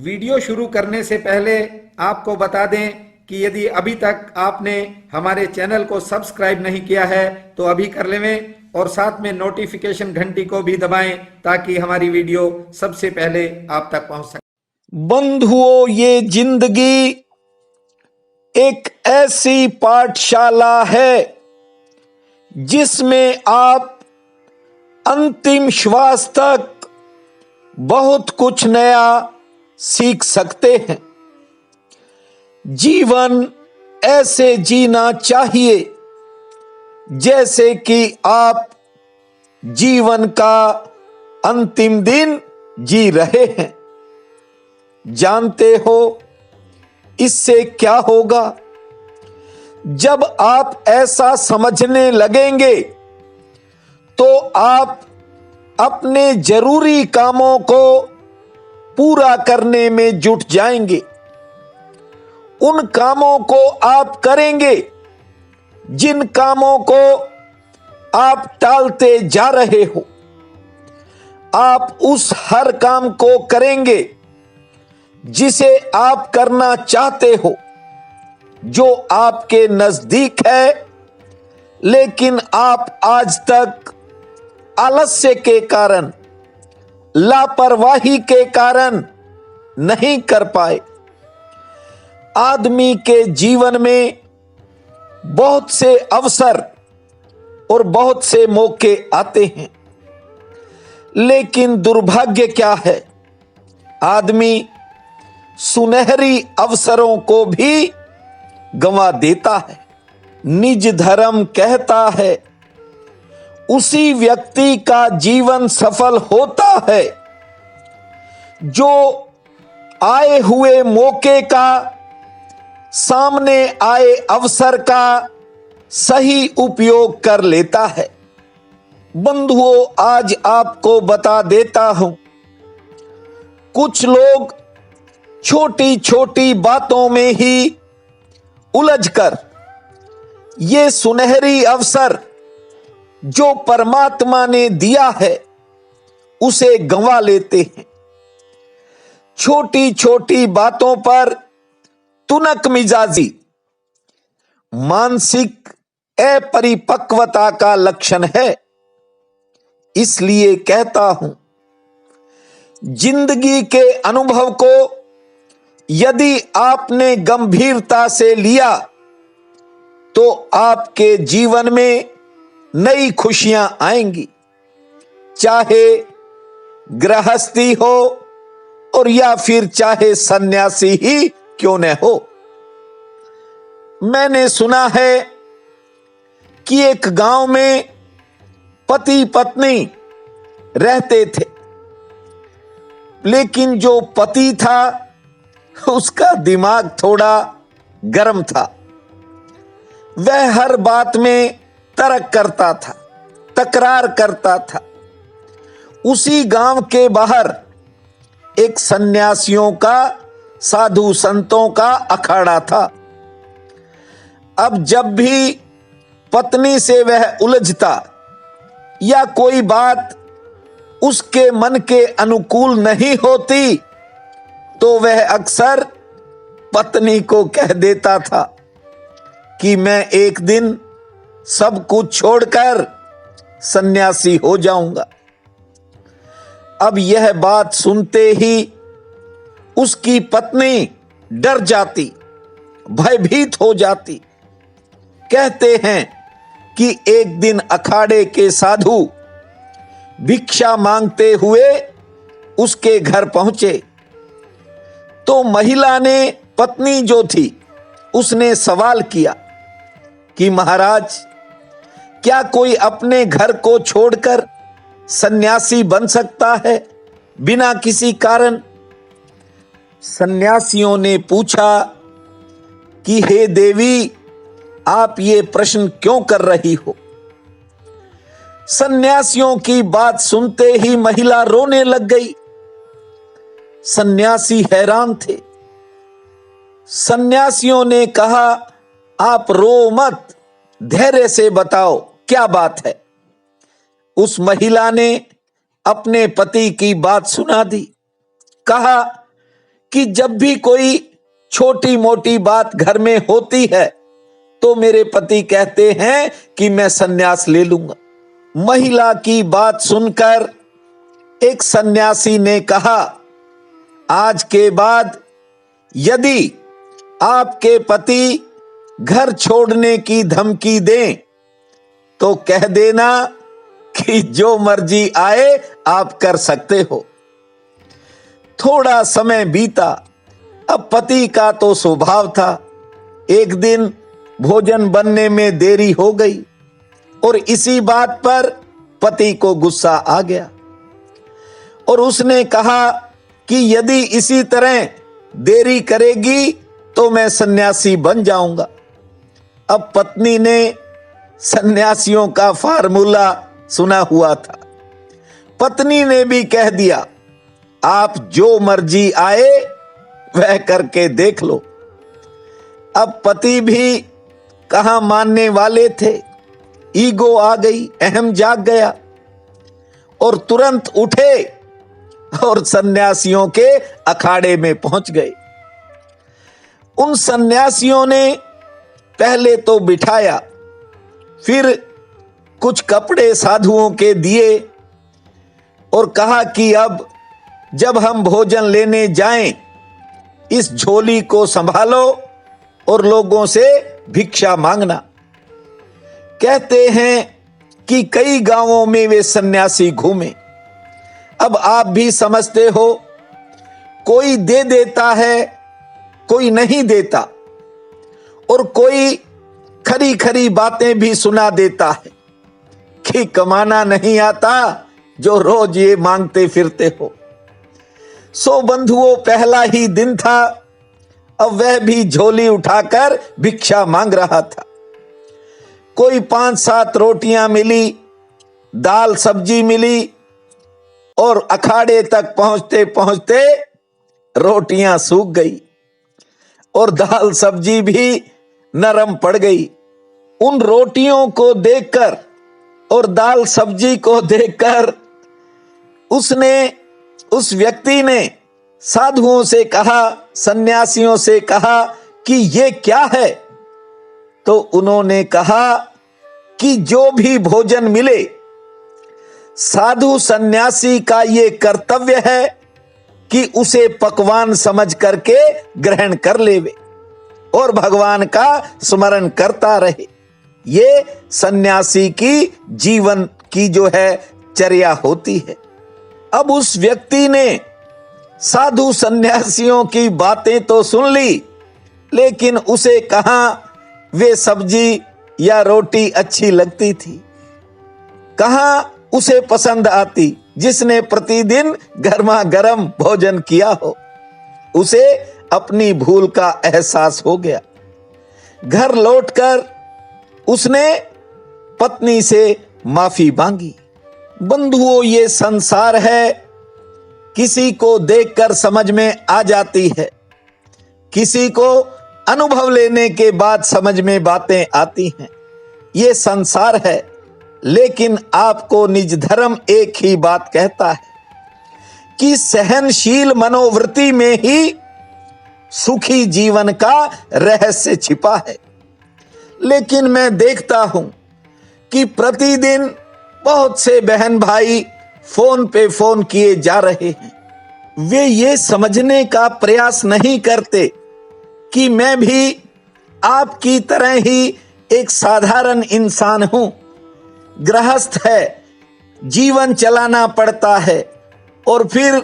Video शुरू करने से पहले आपको बता दें कि यदि अभी तक आपने हमारे चैनल को सब्सक्राइब नहीं किया है तो अभी कर लें और साथ में नोटिफिकेशन घंटी को भी दबाएं ताकि हमारी वीडियो सबसे पहले आप तक पहुंच सके। बंधुओं, ये जिंदगी एक ऐसी पाठशाला है जिसमें आप अंतिम श्वास तक बहुत कुछ नया सीख सकते हैं। जीवन ऐसे जीना चाहिए जैसे कि आप जीवन का अंतिम दिन जी रहे हैं। जानते हो इससे क्या होगा? जब आप ऐसा समझने लगेंगे तो आप अपने जरूरी कामों को पूरा करने में जुट जाएंगे। उन कामों को आप करेंगे जिन कामों को आप टालते जा रहे हो। आप उस हर काम को करेंगे जिसे आप करना चाहते हो, जो आपके नजदीक है, लेकिन आप आज तक आलस्य के कारण, लापरवाही के कारण नहीं कर पाए। आदमी के जीवन में बहुत से अवसर और बहुत से मौके आते हैं, लेकिन दुर्भाग्य क्या है, आदमी सुनहरी अवसरों को भी गंवा देता है। निज धर्म कहता है उसी व्यक्ति का जीवन सफल होता है जो आए हुए मौके का, सामने आए अवसर का सही उपयोग कर लेता है। बंधुओं, आज आपको बता देता हूं, कुछ लोग छोटी छोटी बातों में ही उलझकर ये सुनहरी अवसर जो परमात्मा ने दिया है उसे गंवा लेते हैं। छोटी छोटी बातों पर तुनक मिजाजी मानसिक अपरिपक्वता का लक्षण है। इसलिए कहता हूं, जिंदगी के अनुभव को यदि आपने गंभीरता से लिया तो आपके जीवन में नई खुशियां आएंगी, चाहे गृहस्थी हो और या फिर चाहे सन्यासी ही क्यों न हो। मैंने सुना है कि एक गांव में पति पत्नी रहते थे, लेकिन जो पति था उसका दिमाग थोड़ा गर्म था। वह हर बात में तर्क करता था, तकरार करता था। उसी गांव के बाहर एक सन्यासियों का, साधु संतों का अखाड़ा था। अब जब भी पत्नी से वह उलझता या कोई बात उसके मन के अनुकूल नहीं होती तो वह अक्सर पत्नी को कह देता था कि मैं एक दिन सब कुछ छोड़कर सन्यासी हो जाऊंगा। अब यह बात सुनते ही उसकी पत्नी डर जाती, भयभीत हो जाती। कहते हैं कि एक दिन अखाड़े के साधु भिक्षा मांगते हुए उसके घर पहुंचे तो महिला ने, पत्नी जो थी, उसने सवाल किया कि महाराज, क्या कोई अपने घर को छोड़कर सन्यासी बन सकता है बिना किसी कारण? सन्यासियों ने पूछा कि हे देवी, आप ये प्रश्न क्यों कर रही हो? सन्यासियों की बात सुनते ही महिला रोने लग गई। सन्यासी हैरान थे। सन्यासियों ने कहा, आप रो मत, धैर्य से बताओ क्या बात है। उस महिला ने अपने पति की बात सुना दी। कहा कि जब भी कोई छोटी मोटी बात घर में होती है तो मेरे पति कहते हैं कि मैं संन्यास ले लूंगा। महिला की बात सुनकर एक सन्यासी ने कहा, आज के बाद यदि आपके पति घर छोड़ने की धमकी दें तो कह देना कि जो मर्जी आए आप कर सकते हो। थोड़ा समय बीता। अब पति का तो स्वभाव था, एक दिन भोजन बनने में देरी हो गई और इसी बात पर पति को गुस्सा आ गया और उसने कहा कि यदि इसी तरह देरी करेगी तो मैं सन्यासी बन जाऊंगा। अब पत्नी ने सन्यासियों का फार्मूला सुना हुआ था। पत्नी ने भी कह दिया, आप जो मर्जी आए वह करके देख लो। अब पति भी कहां मानने वाले थे, ईगो आ गई, अहम जाग गया और तुरंत उठे और सन्यासियों के अखाड़े में पहुंच गए। उन सन्यासियों ने पहले तो बिठाया, फिर कुछ कपड़े साधुओं के दिए और कहा कि अब जब हम भोजन लेने जाएं, इस झोली को संभालो और लोगों से भिक्षा मांगना। कहते हैं कि कई गांवों में वे सन्यासी घूमे। अब आप भी समझते हो, कोई दे देता है, कोई नहीं देता और कोई खरी खरी बातें भी सुना देता है कि कमाना नहीं आता जो रोज ये मांगते फिरते हो। सो बंधुओं, पहला ही दिन था, अब वह भी झोली उठाकर भिक्षा मांग रहा था। कोई 5-7 रोटियां मिली, दाल सब्जी मिली और अखाड़े तक पहुंचते पहुंचते रोटियां सूख गई और दाल सब्जी भी नरम पड़ गई। उन रोटियों को देखकर और दाल सब्जी को देखकर उस व्यक्ति ने साधुओं से कहा, सन्यासियों से कहा कि ये क्या है? तो उन्होंने कहा कि जो भी भोजन मिले, साधु सन्यासी का ये कर्तव्य है कि उसे पकवान समझ करके ग्रहण कर लेवे और भगवान का स्मरण करता रहे। ये सन्यासी की जीवन की जो है चर्या होती है। अब उस व्यक्ति ने साधु सन्यासियों की बातें तो सुन ली, लेकिन उसे कहां वे सब्जी या रोटी अच्छी लगती थी, कहां उसे पसंद आती जिसने प्रतिदिन गर्मा गर्म भोजन किया हो। उसे अपनी भूल का एहसास हो गया। घर लौटकर उसने पत्नी से माफी मांगी। बंधुओं, ये संसार है, किसी को देखकर समझ में आ जाती है, किसी को अनुभव लेने के बाद समझ में बातें आती हैं। ये संसार है, लेकिन आपको निज धर्म एक ही बात कहता है कि सहनशील मनोवृत्ति में ही सुखी जीवन का रहस्य छिपा है। लेकिन मैं देखता हूं कि प्रतिदिन बहुत से बहन भाई फोन पे फोन किए जा रहे हैं। वे ये समझने का प्रयास नहीं करते कि मैं भी आपकी तरह ही एक साधारण इंसान हूं, गृहस्थ है, जीवन चलाना पड़ता है और फिर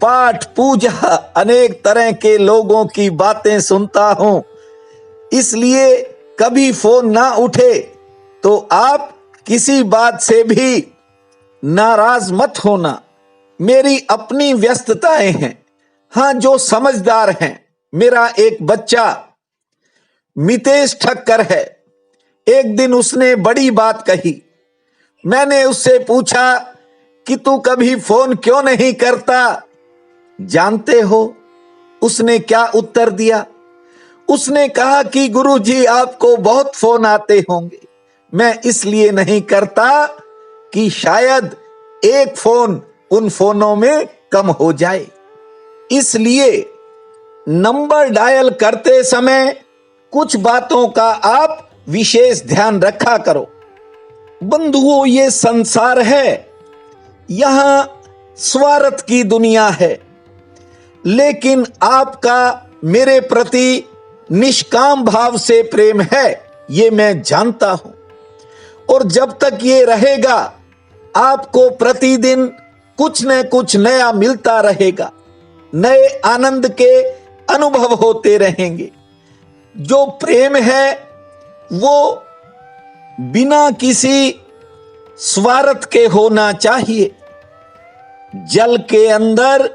पाठ पूजा अनेक तरह के लोगों की बातें सुनता हूं। इसलिए कभी फोन ना उठे तो आप किसी बात से भी नाराज मत होना। मेरी अपनी व्यस्तताएं हैं। हां, जो समझदार हैं, मेरा एक बच्चा मितेश ठक्कर है। एक दिन उसने बड़ी बात कही। मैंने उससे पूछा कि तू कभी फोन क्यों नहीं करता? जानते हो उसने क्या उत्तर दिया? उसने कहा कि गुरुजी, आपको बहुत फोन आते होंगे, मैं इसलिए नहीं करता कि शायद एक फोन उन फोनों में कम हो जाए। इसलिए नंबर डायल करते समय कुछ बातों का आप विशेष ध्यान रखा करो। बंधुओं, ये संसार है, यहां स्वार्थ की दुनिया है, लेकिन आपका मेरे प्रति निष्काम भाव से प्रेम है, ये मैं जानता हूं। और जब तक ये रहेगा, आपको प्रतिदिन कुछ न कुछ नया मिलता रहेगा, नए आनंद के अनुभव होते रहेंगे। जो प्रेम है वो बिना किसी स्वार्थ के होना चाहिए। जल के अंदर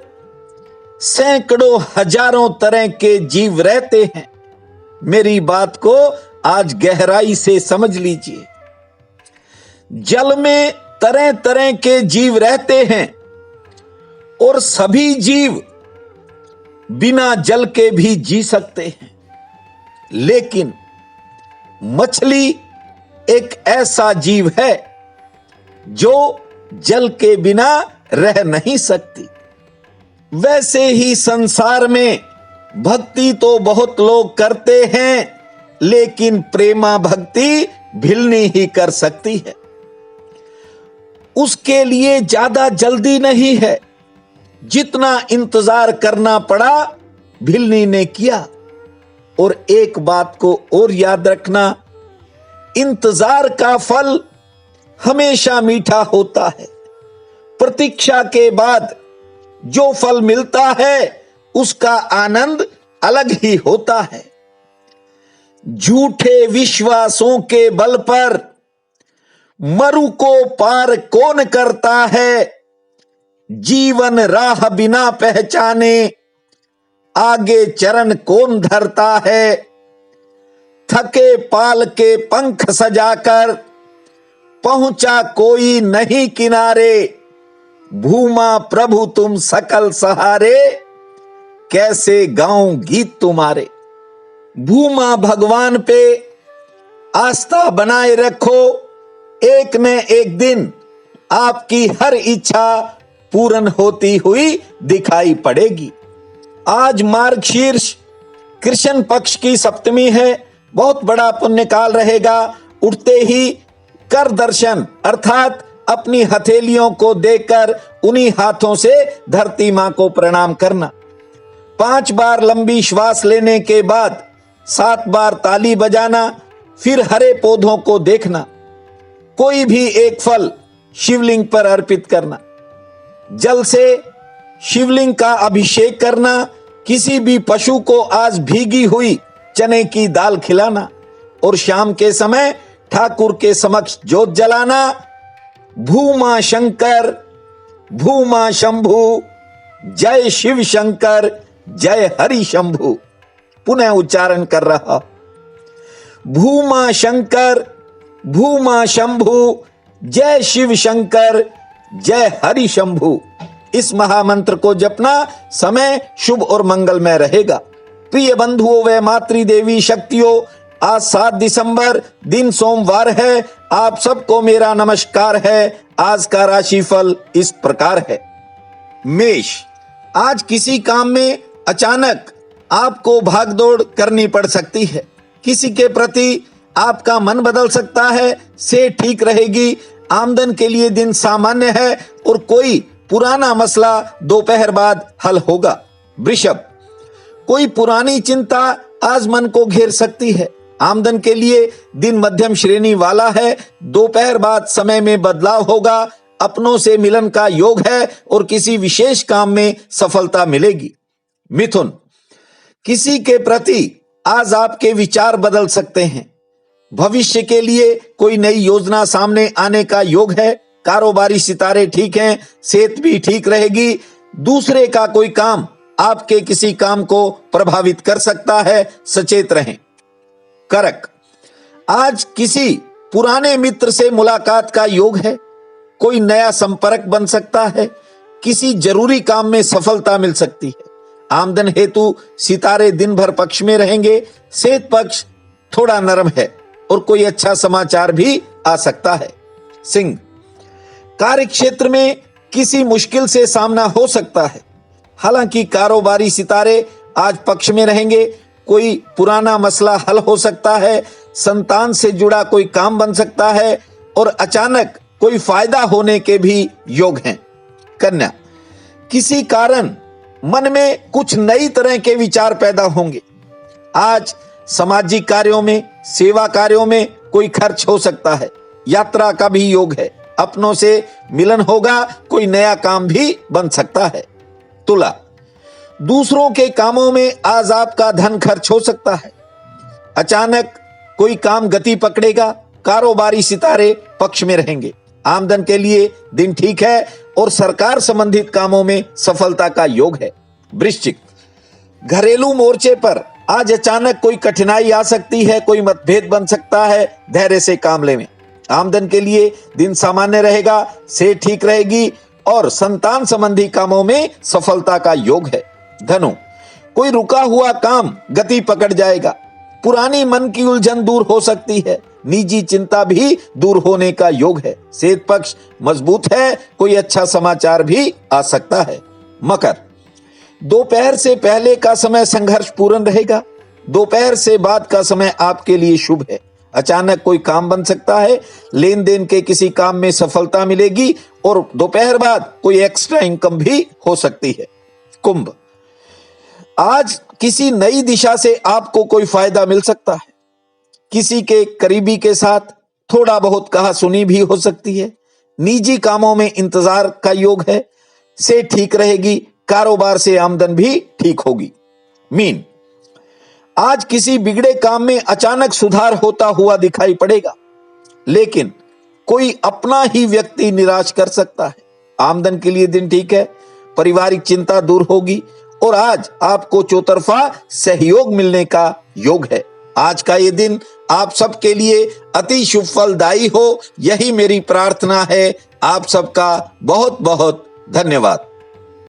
सैकड़ों हजारों तरह के जीव रहते हैं। मेरी बात को आज गहराई से समझ लीजिए। जल में तरह तरह के जीव रहते हैं और सभी जीव बिना जल के भी जी सकते हैं, लेकिन मछली एक ऐसा जीव है जो जल के बिना रह नहीं सकती। वैसे ही संसार में भक्ति तो बहुत लोग करते हैं, लेकिन प्रेमा भक्ति भिलनी ही कर सकती है। उसके लिए ज्यादा जल्दी नहीं है। जितना इंतजार करना पड़ा भिलनी ने किया। और एक बात को और याद रखना, इंतजार का फल हमेशा मीठा होता है। प्रतीक्षा के बाद जो फल मिलता है उसका आनंद अलग ही होता है। झूठे विश्वासों के बल पर मरु को पार कौन करता है। जीवन राह बिना पहचाने आगे चरण कौन धरता है। थके पाल के पंख सजाकर पहुंचा कोई नहीं किनारे। भूमा प्रभु तुम सकल सहारे, कैसे गाऊं गीत तुम्हारे। भूमा भगवान पे आस्था बनाए रखो, एक न एक दिन आपकी हर इच्छा पूर्ण होती हुई दिखाई पड़ेगी। आज मार्गशीर्ष कृष्ण पक्ष की सप्तमी है। बहुत बड़ा पुण्य काल रहेगा। उठते ही कर दर्शन अर्थात अपनी हथेलियों को देखकर उन्हीं हाथों से धरती मां को प्रणाम करना। 5 बार लंबी श्वास लेने के बाद 7 बार ताली बजाना, फिर हरे पौधों को देखना। कोई भी एक फल शिवलिंग पर अर्पित करना। जल से शिवलिंग का अभिषेक करना। किसी भी पशु को आज भीगी हुई चने की दाल खिलाना और शाम के समय ठाकुर के समक्ष जोत जलाना। भूमा शंकर भूमा शंभु, जय शिव शंकर जय हरि शंभु। पुनः उच्चारण कर रहा। भूमा शंकर भूमा शंभु, जय शिव शंकर जय हरि शंभु। इस महामंत्र को जपना समय शुभ और मंगलमय रहेगा। प्रिय बंधुओं व मातृदेवी शक्तियों, आज 7 दिसंबर दिन सोमवार है। आप सबको मेरा नमस्कार है। आज का राशिफल इस प्रकार है। मेष, आज किसी काम में अचानक आपको भागदौड़ करनी पड़ सकती है। किसी के प्रति आपका मन बदल सकता है, से ठीक रहेगी। आमदन के लिए दिन सामान्य है और कोई पुराना मसला दोपहर बाद हल होगा। वृषभ, कोई पुरानी चिंता आज मन को घेर सकती है। आमदन के लिए दिन मध्यम श्रेणी वाला है। दोपहर बाद समय में बदलाव होगा। अपनों से मिलन का योग है और किसी विशेष काम में सफलता मिलेगी। मिथुन, किसी के प्रति आज आपके विचार बदल सकते हैं। भविष्य के लिए कोई नई योजना सामने आने का योग है। कारोबारी सितारे ठीक हैं, सेहत भी ठीक रहेगी। दूसरे का कोई काम आपके किसी काम को प्रभावित कर सकता है, सचेत रहें। कर्क, आज किसी पुराने मित्र से मुलाकात का योग है। कोई नया संपर्क बन सकता है। किसी जरूरी काम में सफलता मिल सकती है। आमदन हेतु सितारे दिन भर पक्ष में रहेंगे। सेहत पक्ष थोड़ा नरम है और कोई अच्छा समाचार भी आ सकता है। सिंह, कार्य क्षेत्र में किसी मुश्किल से सामना हो सकता है। हालांकि कारोबारी सितारे आज पक्ष में रहेंगे। कोई पुराना मसला हल हो सकता है, संतान से जुड़ा कोई काम बन सकता है और अचानक कोई फायदा होने के भी योग हैं। कन्या, किसी कारण मन में कुछ नई तरह के विचार पैदा होंगे। आज सामाजिक कार्यों में, सेवा कार्यों में कोई खर्च हो सकता है। यात्रा का भी योग है। अपनों से मिलन होगा, कोई नया काम भी बन सकता है। तुला, दूसरों के कामों में आज आपका धन खर्च हो सकता है। अचानक कोई काम गति पकड़ेगा। कारोबारी सितारे पक्ष में रहेंगे। आमदन के लिए दिन ठीक है और सरकार संबंधित कामों में सफलता का योग है। वृश्चिक, घरेलू मोर्चे पर आज अचानक कोई कठिनाई आ सकती है, कोई मतभेद बन सकता है। धैर्य से काम लें। आमदन के लिए दिन सामान्य रहेगा, सेहत ठीक रहेगी और संतान संबंधी कामों में सफलता का योग है। धनु, कोई रुका हुआ काम गति पकड़ जाएगा। पुरानी मन की उलझन दूर हो सकती है। निजी चिंता भी दूर होने का योग है। सेहत पक्ष मजबूत है, कोई अच्छा समाचार भी आ सकता है। मकर, दोपहर से पहले का समय संघर्ष पूर्ण रहेगा। दोपहर से बाद का समय आपके लिए शुभ है। अचानक कोई काम बन सकता है। लेन देन के किसी काम में सफलता मिलेगी और दोपहर बाद कोई एक्स्ट्रा इनकम भी हो सकती है। कुंभ, आज किसी नई दिशा से आपको कोई फायदा मिल सकता है। किसी के करीबी के साथ थोड़ा बहुत कहासुनी भी हो सकती है। निजी कामों में इंतजार का योग है। से ठीक रहेगी। कारोबार से आमदन भी ठीक होगी। मीन, आज किसी बिगड़े काम में अचानक सुधार होता हुआ दिखाई पड़ेगा, लेकिन कोई अपना ही व्यक्ति निराश कर सकता है। आमदन के लिए दिन ठीक है। पारिवारिक चिंता दूर होगी और आज आपको चौतरफा सहयोग मिलने का योग है। आज का ये दिन आप सबके लिए अति शुभ फलदायी हो, यही मेरी प्रार्थना है। आप सबका बहुत बहुत धन्यवाद।